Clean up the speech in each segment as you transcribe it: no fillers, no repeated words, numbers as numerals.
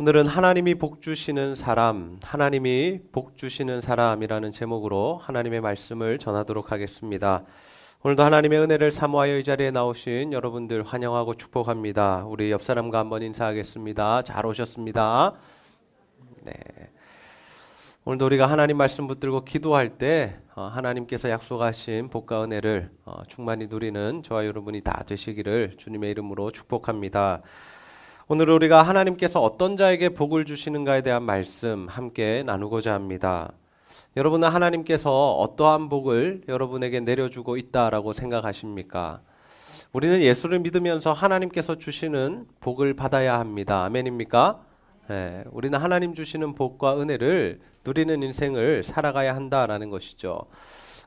오늘은 하나님이 복 주시는 사람, 하나님이 복 주시는 사람이라는 제목으로 하나님의 말씀을 전하도록 하겠습니다. 오늘도 하나님의 은혜를 사모하여 이 자리에 나오신 여러분들 환영하고 축복합니다. 우리 옆 사람과 한번 인사하겠습니다. 잘 오셨습니다. 네. 오늘도 우리가 하나님 말씀 붙들고 기도할 때 하나님께서 약속하신 복과 은혜를 충만히 누리는 저와 여러분이 다 되시기를 주님의 이름으로 축복합니다. 오늘 우리가 하나님께서 어떤 자에게 복을 주시는가에 대한 말씀 함께 나누고자 합니다. 여러분은 하나님께서 어떠한 복을 여러분에게 내려주고 있다라고 생각하십니까? 우리는 예수를 믿으면서 하나님께서 주시는 복을 받아야 합니다. 아멘입니까? 네, 우리는 하나님 주시는 복과 은혜를 누리는 인생을 살아가야 한다라는 것이죠.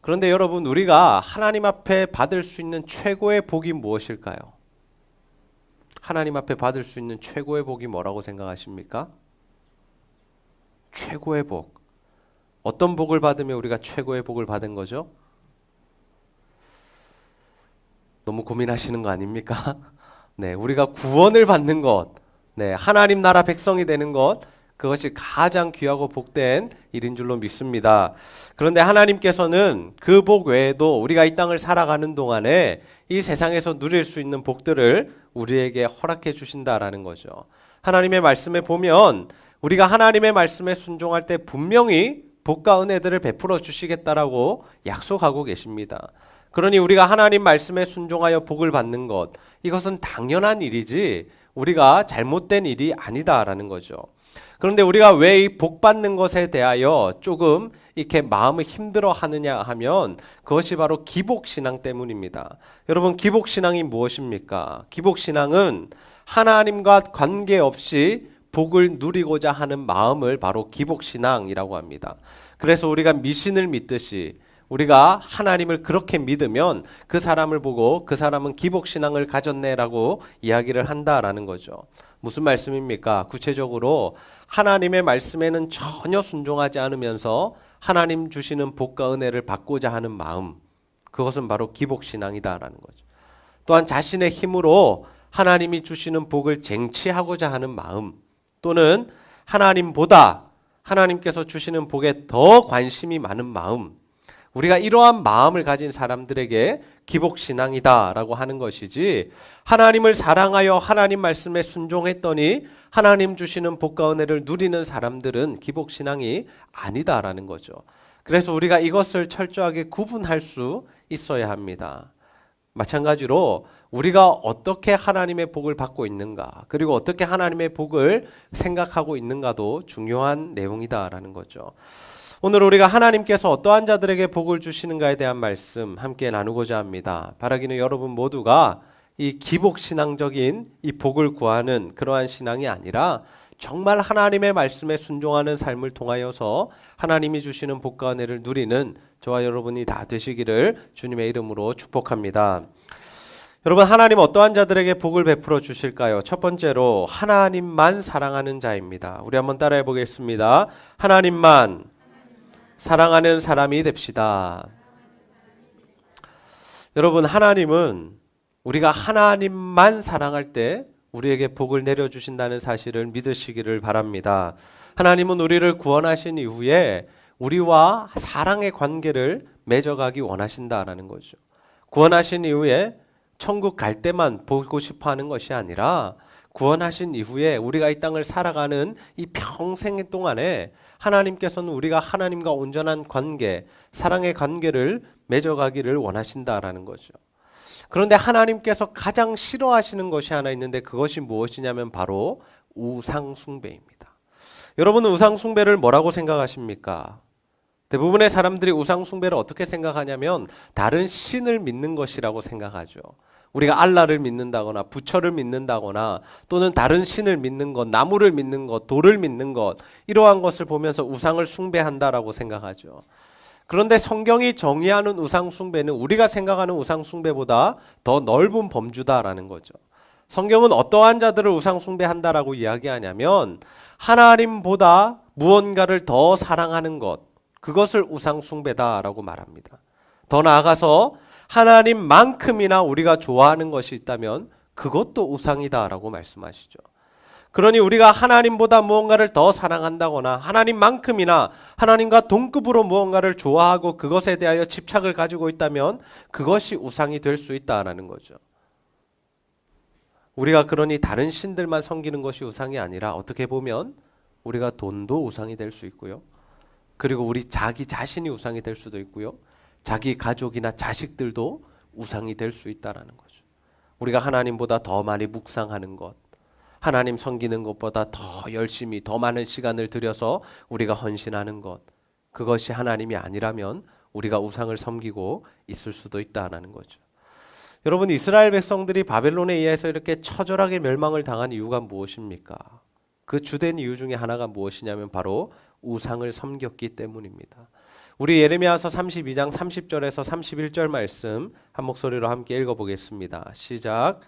그런데 여러분, 우리가 하나님 앞에 받을 수 있는 최고의 복이 무엇일까요? 하나님 앞에 받을 수 있는 최고의 복이 뭐라고 생각하십니까? 최고의 복. 어떤 복을 받으면 우리가 최고의 복을 받은 거죠? 너무 고민하시는 거 아닙니까? 네, 우리가 구원을 받는 것, 네, 하나님 나라 백성이 되는 것, 그것이 가장 귀하고 복된 일인 줄로 믿습니다. 그런데 하나님께서는 그 복 외에도 우리가 이 땅을 살아가는 동안에 이 세상에서 누릴 수 있는 복들을 우리에게 허락해 주신다라는 거죠. 하나님의 말씀에 보면 우리가 하나님의 말씀에 순종할 때 분명히 복과 은혜들을 베풀어 주시겠다라고 약속하고 계십니다. 그러니 우리가 하나님 말씀에 순종하여 복을 받는 것, 이것은 당연한 일이지 우리가 잘못된 일이 아니다라는 거죠. 그런데 우리가 왜 이 복 받는 것에 대하여 조금 이렇게 마음을 힘들어 하느냐 하면 그것이 바로 기복신앙 때문입니다. 여러분, 기복신앙이 무엇입니까? 기복신앙은 하나님과 관계없이 복을 누리고자 하는 마음을 바로 기복신앙이라고 합니다. 그래서 우리가 미신을 믿듯이 우리가 하나님을 그렇게 믿으면 그 사람을 보고 그 사람은 기복신앙을 가졌네라고 이야기를 한다라는 거죠. 무슨 말씀입니까? 구체적으로 하나님의 말씀에는 전혀 순종하지 않으면서 하나님 주시는 복과 은혜를 받고자 하는 마음, 그것은 바로 기복신앙이다라는 거죠. 또한 자신의 힘으로 하나님이 주시는 복을 쟁취하고자 하는 마음, 또는 하나님보다 하나님께서 주시는 복에 더 관심이 많은 마음, 우리가 이러한 마음을 가진 사람들에게 기복신앙이다라고 하는 것이지, 하나님을 사랑하여 하나님 말씀에 순종했더니 하나님 주시는 복과 은혜를 누리는 사람들은 기복신앙이 아니다라는 거죠. 그래서 우리가 이것을 철저하게 구분할 수 있어야 합니다. 마찬가지로 우리가 어떻게 하나님의 복을 받고 있는가, 그리고 어떻게 하나님의 복을 생각하고 있는가도 중요한 내용이다라는 거죠. 오늘 우리가 하나님께서 어떠한 자들에게 복을 주시는가에 대한 말씀 함께 나누고자 합니다. 바라기는 여러분 모두가 이 기복신앙적인 이 복을 구하는 그러한 신앙이 아니라 정말 하나님의 말씀에 순종하는 삶을 통하여서 하나님이 주시는 복과 은혜를 누리는 저와 여러분이 다 되시기를 주님의 이름으로 축복합니다. 여러분, 하나님 어떠한 자들에게 복을 베풀어 주실까요? 첫 번째로 하나님만 사랑하는 자입니다. 우리 한번 따라해 보겠습니다. 하나님만 사랑하는 사람이 됩시다. 여러분, 하나님은 우리가 하나님만 사랑할 때 우리에게 복을 내려주신다는 사실을 믿으시기를 바랍니다. 하나님은 우리를 구원하신 이후에 우리와 사랑의 관계를 맺어가기 원하신다라는 거죠. 구원하신 이후에 천국 갈 때만 보고 싶어 하는 것이 아니라 구원하신 이후에 우리가 이 땅을 살아가는 이 평생 동안에 하나님께서는 우리가 하나님과 온전한 관계, 사랑의 관계를 맺어가기를 원하신다라는 거죠. 그런데 하나님께서 가장 싫어하시는 것이 하나 있는데 그것이 무엇이냐면 바로 우상숭배입니다. 여러분은 우상숭배를 뭐라고 생각하십니까? 대부분의 사람들이 우상숭배를 어떻게 생각하냐면 다른 신을 믿는 것이라고 생각하죠. 우리가 알라를 믿는다거나 부처를 믿는다거나 또는 다른 신을 믿는 것, 나무를 믿는 것, 돌을 믿는 것, 이러한 것을 보면서 우상을 숭배한다라고 생각하죠. 그런데 성경이 정의하는 우상 숭배는 우리가 생각하는 우상 숭배보다 더 넓은 범주다라는 거죠. 성경은 어떠한 자들을 우상 숭배한다라고 이야기하냐면 하나님보다 무언가를 더 사랑하는 것, 그것을 우상 숭배다라고 말합니다. 더 나아가서 하나님만큼이나 우리가 좋아하는 것이 있다면 그것도 우상이다라고 말씀하시죠. 그러니 우리가 하나님보다 무언가를 더 사랑한다거나 하나님만큼이나 하나님과 동급으로 무언가를 좋아하고 그것에 대하여 집착을 가지고 있다면 그것이 우상이 될 수 있다라는 거죠. 우리가 그러니 다른 신들만 섬기는 것이 우상이 아니라 어떻게 보면 우리가 돈도 우상이 될 수 있고요. 그리고 우리 자기 자신이 우상이 될 수도 있고요. 자기 가족이나 자식들도 우상이 될 수 있다라는 거죠. 우리가 하나님보다 더 많이 묵상하는 것, 하나님 섬기는 것보다 더 열심히 더 많은 시간을 들여서 우리가 헌신하는 것, 그것이 하나님이 아니라면 우리가 우상을 섬기고 있을 수도 있다라는 거죠. 여러분, 이스라엘 백성들이 바벨론에 의해서 이렇게 처절하게 멸망을 당한 이유가 무엇입니까? 그 주된 이유 중에 하나가 무엇이냐면 바로 우상을 섬겼기 때문입니다. 우리 예레미야서 32장 30절에서 31절 말씀 한 목소리로 함께 읽어보겠습니다. 시작.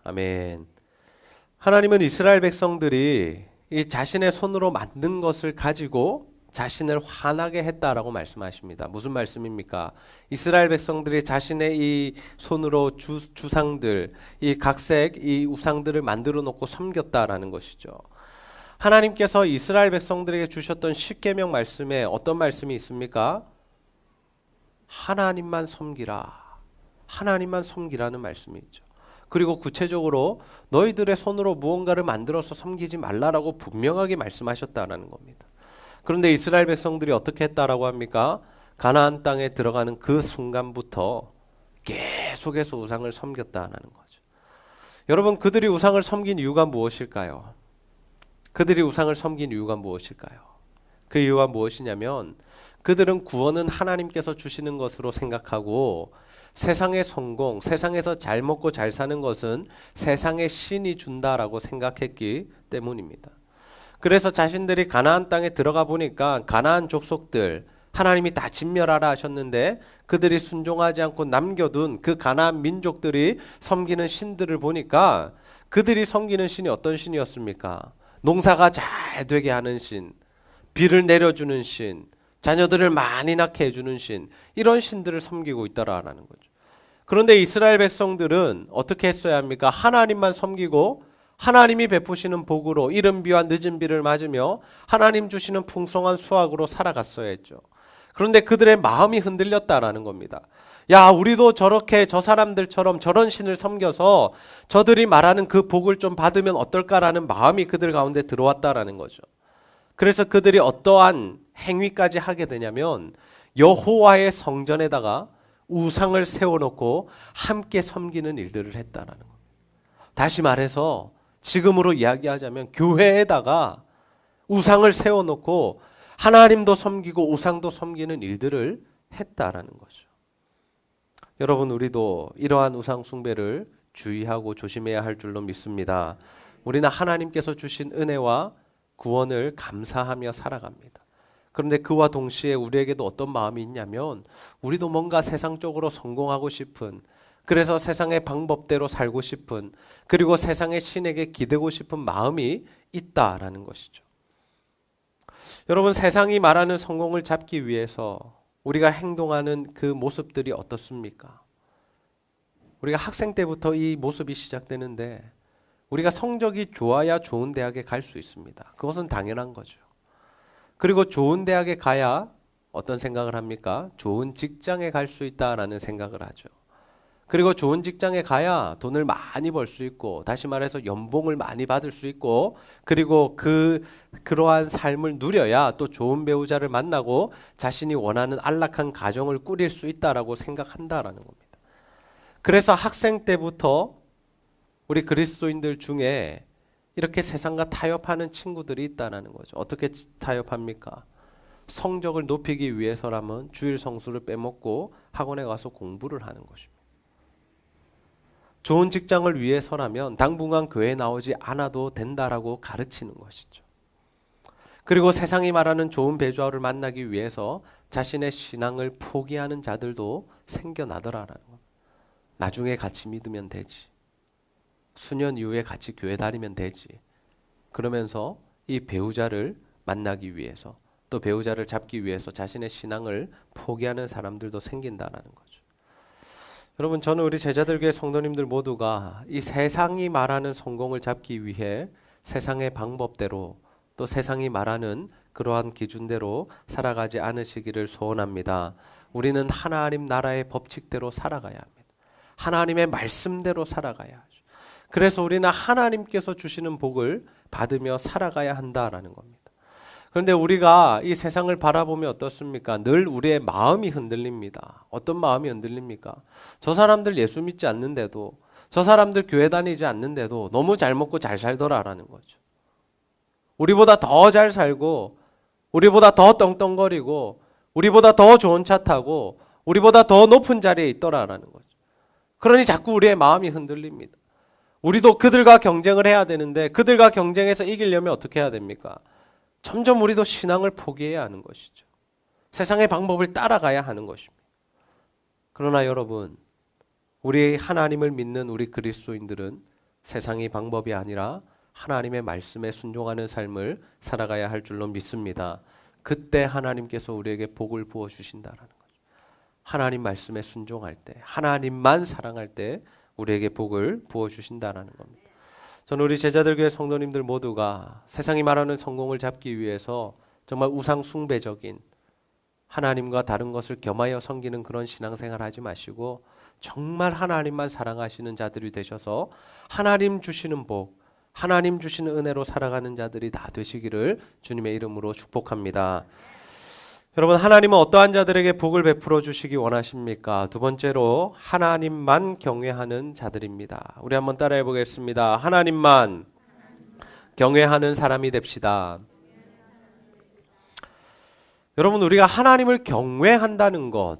아멘. 하나님은 이스라엘 백성들이 이 자신의 손으로 만든 것을 가지고 자신을 화나게 했다라고 말씀하십니다. 무슨 말씀입니까? 이스라엘 백성들이 자신의 이 손으로 주상들, 이 각색 이 우상들을 만들어 놓고 섬겼다라는 것이죠. 하나님께서 이스라엘 백성들에게 주셨던 십계명 말씀에 어떤 말씀이 있습니까? 하나님만 섬기라. 하나님만 섬기라는 말씀이 있죠. 그리고 구체적으로 너희들의 손으로 무언가를 만들어서 섬기지 말라라고 분명하게 말씀하셨다는 겁니다. 그런데 이스라엘 백성들이 어떻게 했다라고 합니까? 가나안 땅에 들어가는 그 순간부터 계속해서 우상을 섬겼다는 거죠. 여러분, 그들이 우상을 섬긴 이유가 무엇일까요? 그들이 우상을 섬긴 이유가 무엇일까요? 그 이유가 무엇이냐면 그들은 구원은 하나님께서 주시는 것으로 생각하고 세상의 성공, 세상에서 잘 먹고 잘 사는 것은 세상의 신이 준다라고 생각했기 때문입니다. 그래서 자신들이 가나안 땅에 들어가 보니까 가나안 족속들 하나님이 다 진멸하라 하셨는데 그들이 순종하지 않고 남겨둔 그 가나안 민족들이 섬기는 신들을 보니까 그들이 섬기는 신이 어떤 신이었습니까? 농사가 잘 되게 하는 신, 비를 내려주는 신, 자녀들을 많이 낳게 해주는 신, 이런 신들을 섬기고 있다라는 거죠. 그런데 이스라엘 백성들은 어떻게 했어야 합니까? 하나님만 섬기고 하나님이 베푸시는 복으로 이른 비와 늦은 비를 맞으며 하나님 주시는 풍성한 수확으로 살아갔어야 했죠. 그런데 그들의 마음이 흔들렸다라는 겁니다. 야, 우리도 저렇게 저 사람들처럼 저런 신을 섬겨서 저들이 말하는 그 복을 좀 받으면 어떨까라는 마음이 그들 가운데 들어왔다라는 거죠. 그래서 그들이 어떠한 행위까지 하게 되냐면 여호와의 성전에다가 우상을 세워놓고 함께 섬기는 일들을 했다라는 겁니다. 다시 말해서 지금으로 이야기하자면 교회에다가 우상을 세워놓고 하나님도 섬기고 우상도 섬기는 일들을 했다라는 거죠. 여러분, 우리도 이러한 우상 숭배를 주의하고 조심해야 할 줄로 믿습니다. 우리는 하나님께서 주신 은혜와 구원을 감사하며 살아갑니다. 그런데 그와 동시에 우리에게도 어떤 마음이 있냐면 우리도 뭔가 세상적으로 성공하고 싶은, 그래서 세상의 방법대로 살고 싶은, 그리고 세상의 신에게 기대고 싶은 마음이 있다라는 것이죠. 여러분, 세상이 말하는 성공을 잡기 위해서 우리가 행동하는 그 모습들이 어떻습니까? 우리가 학생 때부터 이 모습이 시작되는데 우리가 성적이 좋아야 좋은 대학에 갈 수 있습니다. 그것은 당연한 거죠. 그리고 좋은 대학에 가야 어떤 생각을 합니까? 좋은 직장에 갈 수 있다라는 생각을 하죠. 그리고 좋은 직장에 가야 돈을 많이 벌 수 있고, 다시 말해서 연봉을 많이 받을 수 있고, 그리고 그러한 삶을 누려야 또 좋은 배우자를 만나고 자신이 원하는 안락한 가정을 꾸릴 수 있다라고 생각한다라는 겁니다. 그래서 학생 때부터 우리 그리스도인들 중에 이렇게 세상과 타협하는 친구들이 있다는 거죠. 어떻게 타협합니까? 성적을 높이기 위해서라면 주일 성수를 빼먹고 학원에 가서 공부를 하는 것입니다. 좋은 직장을 위해서라면 당분간 교회에 나오지 않아도 된다라고 가르치는 것이죠. 그리고 세상이 말하는 좋은 배우자를 만나기 위해서 자신의 신앙을 포기하는 자들도 생겨나더라라는 거. 나중에 같이 믿으면 되지. 수년 이후에 같이 교회 다니면 되지. 그러면서 이 배우자를 만나기 위해서 또 배우자를 잡기 위해서 자신의 신앙을 포기하는 사람들도 생긴다라는 거죠. 여러분, 저는 우리 제자들교회 성도님들 모두가 이 세상이 말하는 성공을 잡기 위해 세상의 방법대로 또 세상이 말하는 그러한 기준대로 살아가지 않으시기를 소원합니다. 우리는 하나님 나라의 법칙대로 살아가야 합니다. 하나님의 말씀대로 살아가야 하죠. 그래서 우리는 하나님께서 주시는 복을 받으며 살아가야 한다라는 겁니다. 그런데 우리가 이 세상을 바라보면 어떻습니까? 늘 우리의 마음이 흔들립니다. 어떤 마음이 흔들립니까? 저 사람들 예수 믿지 않는데도, 저 사람들 교회 다니지 않는데도 너무 잘 먹고 잘 살더라라는 거죠. 우리보다 더 잘 살고, 우리보다 더 떵떵거리고, 우리보다 더 좋은 차 타고, 우리보다 더 높은 자리에 있더라라는 거죠. 그러니 자꾸 우리의 마음이 흔들립니다. 우리도 그들과 경쟁을 해야 되는데 그들과 경쟁해서 이기려면 어떻게 해야 됩니까? 점점 우리도 신앙을 포기해야 하는 것이죠. 세상의 방법을 따라가야 하는 것입니다. 그러나 여러분, 우리 하나님을 믿는 우리 그리스도인들은 세상의 방법이 아니라 하나님의 말씀에 순종하는 삶을 살아가야 할 줄로 믿습니다. 그때 하나님께서 우리에게 복을 부어 주신다라는 거죠. 하나님 말씀에 순종할 때, 하나님만 사랑할 때 우리에게 복을 부어 주신다라는 겁니다. 저는 우리 제자들교회 성도님들 모두가 세상이 말하는 성공을 잡기 위해서 정말 우상 숭배적인 하나님과 다른 것을 겸하여 섬기는 그런 신앙생활 하지 마시고 정말 하나님만 사랑하시는 자들이 되셔서 하나님 주시는 복, 하나님 주시는 은혜로 살아가는 자들이 다 되시기를 주님의 이름으로 축복합니다. 여러분, 하나님은 어떠한 자들에게 복을 베풀어 주시기 원하십니까? 두 번째로 하나님만 경외하는 자들입니다. 우리 한번 따라해 보겠습니다. 하나님만 경외하는 사람이 됩시다. 여러분, 우리가 하나님을 경외한다는 것,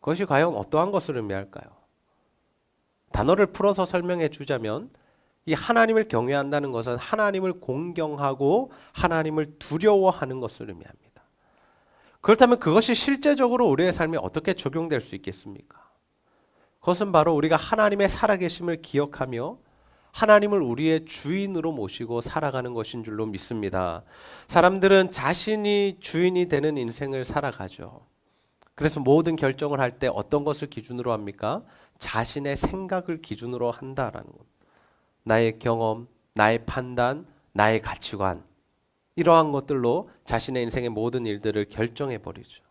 그것이 과연 어떠한 것을 의미할까요? 단어를 풀어서 설명해 주자면 이 하나님을 경외한다는 것은 하나님을 공경하고 하나님을 두려워하는 것을 의미합니다. 그렇다면 그것이 실제적으로 우리의 삶에 어떻게 적용될 수 있겠습니까? 그것은 바로 우리가 하나님의 살아계심을 기억하며 하나님을 우리의 주인으로 모시고 살아가는 것인 줄로 믿습니다. 사람들은 자신이 주인이 되는 인생을 살아가죠. 그래서 모든 결정을 할 때 어떤 것을 기준으로 합니까? 자신의 생각을 기준으로 한다라는 것. 나의 경험, 나의 판단, 나의 가치관, 이러한 것들로 자신의 인생의 모든 일들을 결정해 버리죠.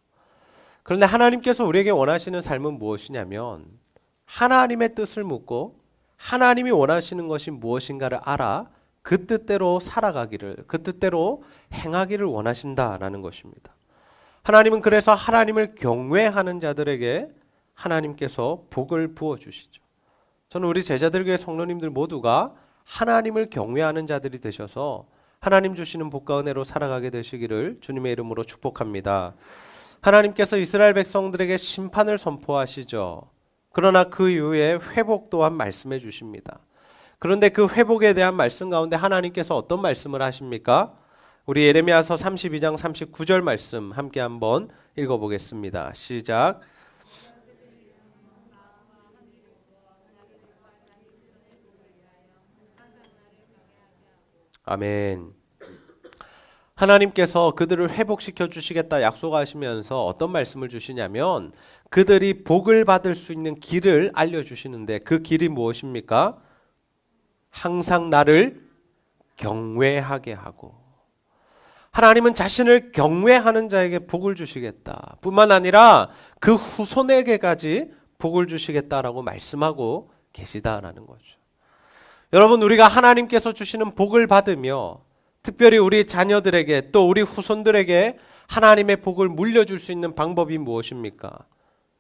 그런데 하나님께서 우리에게 원하시는 삶은 무엇이냐면 하나님의 뜻을 묻고 하나님이 원하시는 것이 무엇인가를 알아 그 뜻대로 살아가기를, 그 뜻대로 행하기를 원하신다라는 것입니다. 하나님은 그래서 하나님을 경외하는 자들에게 하나님께서 복을 부어주시죠. 저는 우리 제자들교회 성도님들 모두가 하나님을 경외하는 자들이 되셔서 하나님 주시는 복과 은혜로 살아가게 되시기를 주님의 이름으로 축복합니다. 하나님께서 이스라엘 백성들에게 심판을 선포하시죠. 그러나 그 이후에 회복 또한 말씀해 주십니다. 그런데 그 회복에 대한 말씀 가운데 하나님께서 어떤 말씀을 하십니까? 우리 예레미야서 32장 39절 말씀 함께 한번 읽어보겠습니다. 시작. 아멘. 하나님께서 그들을 회복시켜 주시겠다 약속하시면서 어떤 말씀을 주시냐면 그들이 복을 받을 수 있는 길을 알려주시는데 그 길이 무엇입니까? 항상 나를 경외하게 하고, 하나님은 자신을 경외하는 자에게 복을 주시겠다 뿐만 아니라 그 후손에게까지 복을 주시겠다라고 말씀하고 계시다라는 거죠. 여러분, 우리가 하나님께서 주시는 복을 받으며 특별히 우리 자녀들에게 또 우리 후손들에게 하나님의 복을 물려줄 수 있는 방법이 무엇입니까?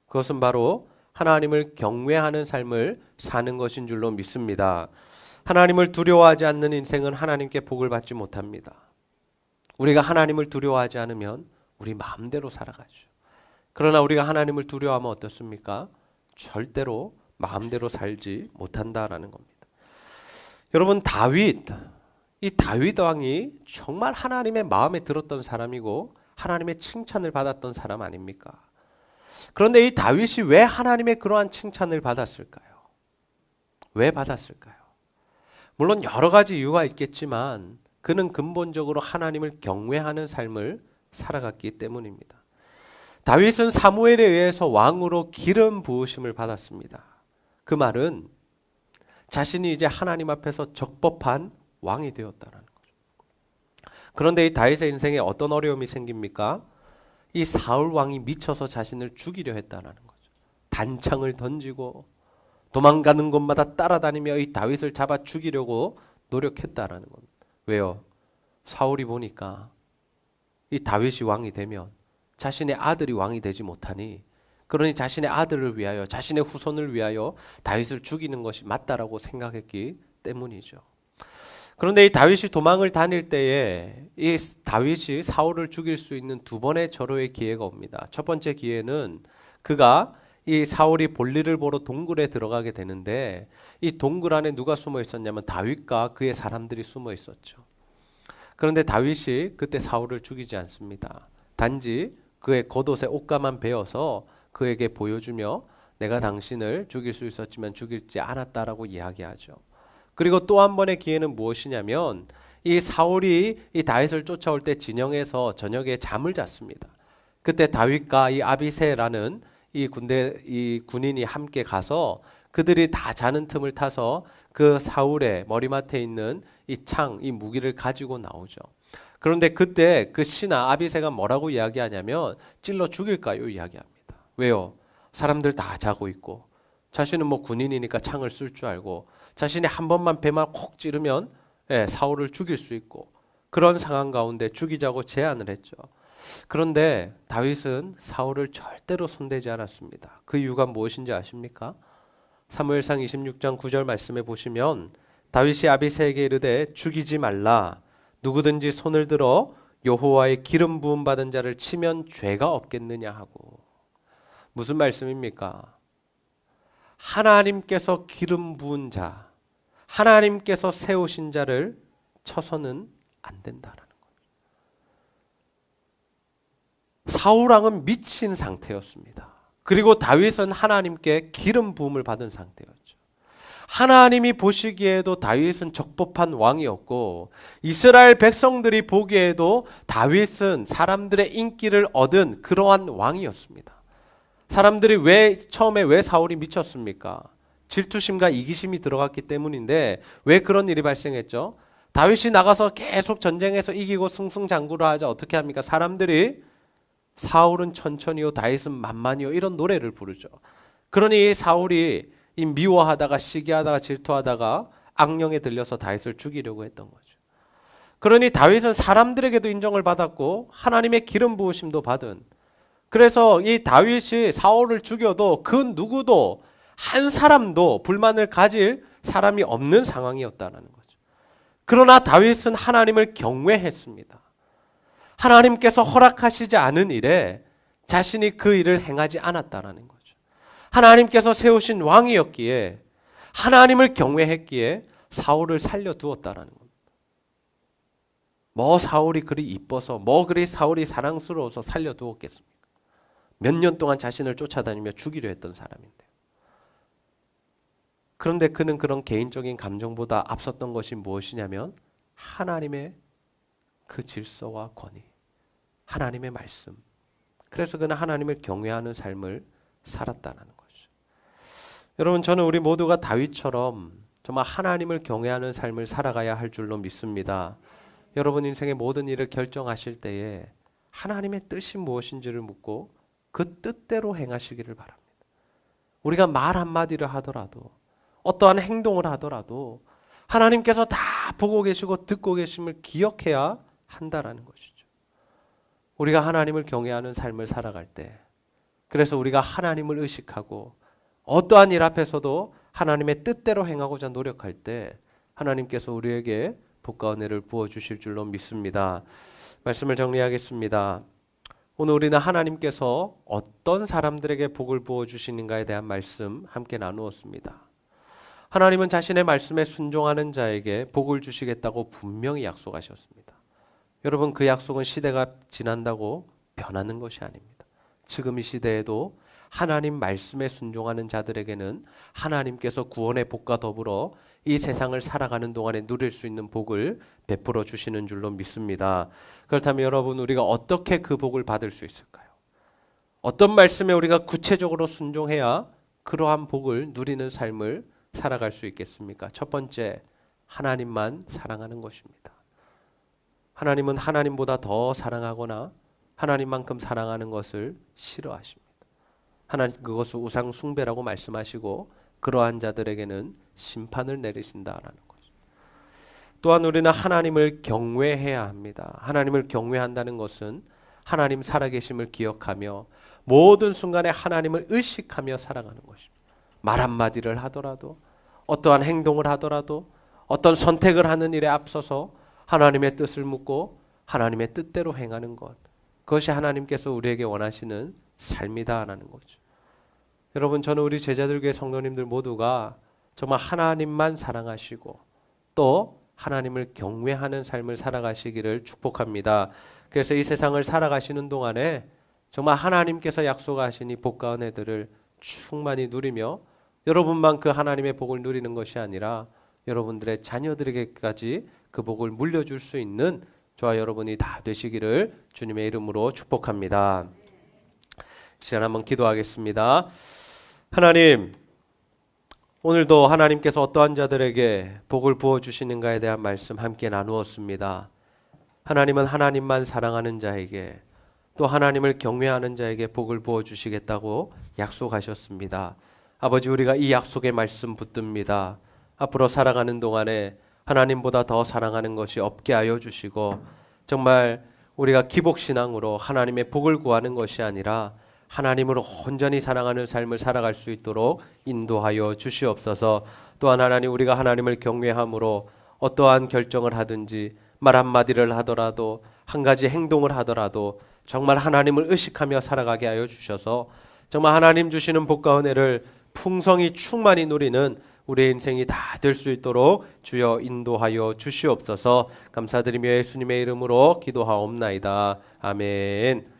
그것은 바로 하나님을 경외하는 삶을 사는 것인 줄로 믿습니다. 하나님을 두려워하지 않는 인생은 하나님께 복을 받지 못합니다. 우리가 하나님을 두려워하지 않으면 우리 마음대로 살아가죠. 그러나 우리가 하나님을 두려워하면 어떻습니까? 절대로 마음대로 살지 못한다라는 겁니다. 여러분, 이 다윗 왕이 정말 하나님의 마음에 들었던 사람이고 하나님의 칭찬을 받았던 사람 아닙니까? 그런데 이 다윗이 왜 하나님의 그러한 칭찬을 받았을까요? 왜 받았을까요? 물론 여러 가지 이유가 있겠지만 그는 근본적으로 하나님을 경외하는 삶을 살아갔기 때문입니다. 다윗은 사무엘에 의해서 왕으로 기름 부으심을 받았습니다. 그 말은 자신이 이제 하나님 앞에서 적법한 왕이 되었다는 거죠. 그런데 이 다윗의 인생에 어떤 어려움이 생깁니까? 이 사울 왕이 미쳐서 자신을 죽이려 했다는 거죠. 단창을 던지고 도망가는 곳마다 따라다니며 이 다윗을 잡아 죽이려고 노력했다라는 겁니다. 왜요? 사울이 보니까 이 다윗이 왕이 되면 자신의 아들이 왕이 되지 못하니, 그러니 자신의 아들을 위하여, 자신의 후손을 위하여 다윗을 죽이는 것이 맞다라고 생각했기 때문이죠. 그런데 이 다윗이 도망을 다닐 때에 이 다윗이 사울을 죽일 수 있는 두 번의 절호의 기회가 옵니다. 첫 번째 기회는 그가 이 사울이 볼일을 보러 동굴에 들어가게 되는데, 이 동굴 안에 누가 숨어 있었냐면 다윗과 그의 사람들이 숨어 있었죠. 그런데 다윗이 그때 사울을 죽이지 않습니다. 단지 그의 겉옷에 옷가만 베어서 그에게 보여주며 내가 당신을 죽일 수 있었지만 죽일지 않았다라고 이야기하죠. 그리고 또 한 번의 기회는 무엇이냐면 이 사울이 이 다윗을 쫓아올 때 진영에서 저녁에 잠을 잤습니다. 그때 다윗과 이 아비새라는 이 군인이 함께 가서 그들이 다 자는 틈을 타서 그 사울의 머리맡에 있는 이 창, 이 무기를 가지고 나오죠. 그런데 그때 그 신하 아비새가 뭐라고 이야기하냐면 찔러 죽일까요? 이야기합니다. 왜요? 사람들 다 자고 있고 자신은 뭐 군인이니까 창을 쓸 줄 알고 자신이 한 번만 배만 콕 찌르면 사울을 죽일 수 있고 그런 상황 가운데 죽이자고 제안을 했죠. 그런데 다윗은 사울을 절대로 손대지 않았습니다. 그 이유가 무엇인지 아십니까? 사무엘상 26장 9절 말씀에 보시면 다윗이 아비새에게 이르되 죽이지 말라. 누구든지 손을 들어 여호와의 기름 부음 받은 자를 치면 죄가 없겠느냐 하고. 무슨 말씀입니까? 하나님께서 기름 부은 자, 하나님께서 세우신 자를 쳐서는 안 된다라는 거예요. 사울 왕은 미친 상태였습니다. 그리고 다윗은 하나님께 기름 부음을 받은 상태였죠. 하나님이 보시기에도 다윗은 적법한 왕이었고 이스라엘 백성들이 보기에도 다윗은 사람들의 인기를 얻은 그러한 왕이었습니다. 사람들이 처음에 왜 사울이 미쳤습니까? 질투심과 이기심이 들어갔기 때문인데 왜 그런 일이 발생했죠? 다윗이 나가서 계속 전쟁에서 이기고 승승장구를 하자 어떻게 합니까? 사람들이 사울은 천천히요 다윗은 만만히요 이런 노래를 부르죠. 그러니 사울이 미워하다가 시기하다가 질투하다가 악령에 들려서 다윗을 죽이려고 했던 거죠. 그러니 다윗은 사람들에게도 인정을 받았고 하나님의 기름 부으심도 받은, 그래서 이 다윗이 사울을 죽여도 그 누구도 한 사람도 불만을 가질 사람이 없는 상황이었다는 거죠. 그러나 다윗은 하나님을 경외했습니다. 하나님께서 허락하시지 않은 일에 자신이 그 일을 행하지 않았다는 거죠. 하나님께서 세우신 왕이었기에 하나님을 경외했기에 사울을 살려두었다는 겁니다. 뭐 사울이 그리 이뻐서 뭐 그리 사울이 사랑스러워서 살려두었겠습니까? 몇 년 동안 자신을 쫓아다니며 죽이려 했던 사람인데. 그런데 그는 그런 개인적인 감정보다 앞섰던 것이 무엇이냐면 하나님의 그 질서와 권위, 하나님의 말씀. 그래서 그는 하나님을 경외하는 삶을 살았다는 거죠. 여러분, 저는 우리 모두가 다윗처럼 정말 하나님을 경외하는 삶을 살아가야 할 줄로 믿습니다. 여러분 인생의 모든 일을 결정하실 때에 하나님의 뜻이 무엇인지를 묻고 그 뜻대로 행하시기를 바랍니다. 우리가 말 한마디를 하더라도 어떠한 행동을 하더라도 하나님께서 다 보고 계시고 듣고 계심을 기억해야 한다라는 것이죠. 우리가 하나님을 경외하는 삶을 살아갈 때, 그래서 우리가 하나님을 의식하고 어떠한 일 앞에서도 하나님의 뜻대로 행하고자 노력할 때 하나님께서 우리에게 복과 은혜를 부어주실 줄로 믿습니다. 말씀을 정리하겠습니다. 오늘 우리는 하나님께서 어떤 사람들에게 복을 부어주시는가에 대한 말씀 함께 나누었습니다. 하나님은 자신의 말씀에 순종하는 자에게 복을 주시겠다고 분명히 약속하셨습니다. 여러분, 그 약속은 시대가 지난다고 변하는 것이 아닙니다. 지금 이 시대에도 하나님 말씀에 순종하는 자들에게는 하나님께서 구원의 복과 더불어 이 세상을 살아가는 동안에 누릴 수 있는 복을 베풀어 주시는 줄로 믿습니다. 그렇다면 여러분, 우리가 어떻게 그 복을 받을 수 있을까요? 어떤 말씀에 우리가 구체적으로 순종해야 그러한 복을 누리는 삶을 살아갈 수 있겠습니까? 첫 번째, 하나님만 사랑하는 것입니다. 하나님은 하나님보다 더 사랑하거나 하나님만큼 사랑하는 것을 싫어하십니다. 하나님, 그것을 우상 숭배라고 말씀하시고 그러한 자들에게는 심판을 내리신다라는 거죠. 또한 우리는 하나님을 경외해야 합니다. 하나님을 경외한다는 것은 하나님 살아계심을 기억하며 모든 순간에 하나님을 의식하며 살아가는 것입니다. 말 한마디를 하더라도, 어떠한 행동을 하더라도, 어떤 선택을 하는 일에 앞서서 하나님의 뜻을 묻고 하나님의 뜻대로 행하는 것, 그것이 하나님께서 우리에게 원하시는 삶이다라는 거죠. 여러분, 저는 우리 제자들교회 성도님들 모두가 정말 하나님만 사랑하시고 또 하나님을 경외하는 삶을 살아가시기를 축복합니다. 그래서 이 세상을 살아가시는 동안에 정말 하나님께서 약속하신 이 복과 은혜들을 충만히 누리며 여러분만 그 하나님의 복을 누리는 것이 아니라 여러분들의 자녀들에게까지 그 복을 물려줄 수 있는 저와 여러분이 다 되시기를 주님의 이름으로 축복합니다. 시간 한번 기도하겠습니다. 하나님, 오늘도 하나님께서 어떠한 자들에게 복을 부어주시는가에 대한 말씀 함께 나누었습니다. 하나님은 하나님만 사랑하는 자에게 또 하나님을 경외하는 자에게 복을 부어주시겠다고 약속하셨습니다. 아버지, 우리가 이 약속의 말씀 붙듭니다. 앞으로 살아가는 동안에 하나님보다 더 사랑하는 것이 없게 하여 주시고 정말 우리가 기복신앙으로 하나님의 복을 구하는 것이 아니라 하나님을 온전히 사랑하는 삶을 살아갈 수 있도록 인도하여 주시옵소서. 또한 하나님, 우리가 하나님을 경외함으로 어떠한 결정을 하든지 말 한마디를 하더라도 한 가지 행동을 하더라도 정말 하나님을 의식하며 살아가게 하여 주셔서 정말 하나님 주시는 복과 은혜를 풍성히 충만히 누리는 우리의 인생이 다 될 수 있도록 주여 인도하여 주시옵소서. 감사드리며 예수님의 이름으로 기도하옵나이다. 아멘.